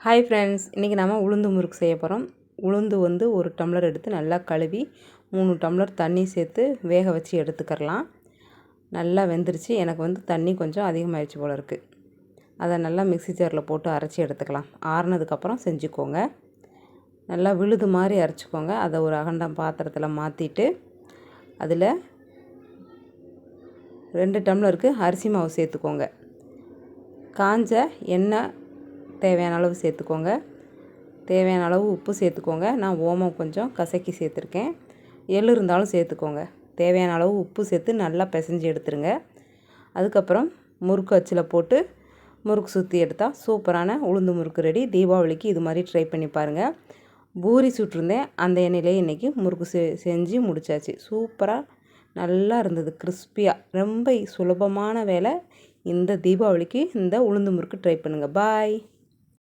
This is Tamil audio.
ஹாய் ஃப்ரெண்ட்ஸ், இன்றைக்கி நம்ம உளுந்து முறுக்கு செய்ய போகிறோம். உளுந்து வந்து ஒரு டம்ளர் எடுத்து நல்லா கழுவி 3 டம்ளர் தண்ணி சேர்த்து வேக வச்சு எடுத்துக்கிறலாம். நல்லா வெந்துருச்சு. எனக்கு வந்து தண்ணி கொஞ்சம் அதிகமாகிடுச்சு போல இருக்குது. அதை நல்லா மிக்ஸி ஜாரில் போட்டு அரைச்சி எடுத்துக்கலாம். ஆறுனதுக்கப்புறம் செஞ்சுக்கோங்க. நல்லா விழுது மாதிரி அரைச்சிக்கோங்க. அதை ஒரு அகண்டம் பாத்திரத்தில் மாற்றிட்டு அதில் 2 டம்ளருக்கு அரிசி மாவு சேர்த்துக்கோங்க. காஞ்ச எண்ணெய் தேவையான அளவு சேர்த்துக்கோங்க. தேவையான அளவு உப்பு சேர்த்துக்கோங்க. நான் ஓமம் கொஞ்சம் கசக்கி சேர்த்துருக்கேன். எள் இருந்தாலும் சேர்த்துக்கோங்க. தேவையான அளவு உப்பு சேர்த்து நல்லா பிசைஞ்சு எடுத்துருங்க. அதுக்கப்புறம் முறுக்கு அச்சில் போட்டு முறுக்கு சுற்றி எடுத்தால் சூப்பரான உளுந்து முறுக்கு ரெடி. தீபாவளிக்கு இது மாதிரி ட்ரை பண்ணி பாருங்கள். பூரி சுட்டிருந்தேன், அந்த எண்ணெயிலே இன்றைக்கி முறுக்கு செஞ்சு முடித்தாச்சு. சூப்பராக நல்லா இருந்தது, கிறிஸ்பியாக. ரொம்ப சுலபமான வேலை. இந்த தீபாவளிக்கு இந்த உளுந்து முறுக்கு ட்ரை பண்ணுங்கள். பாய்.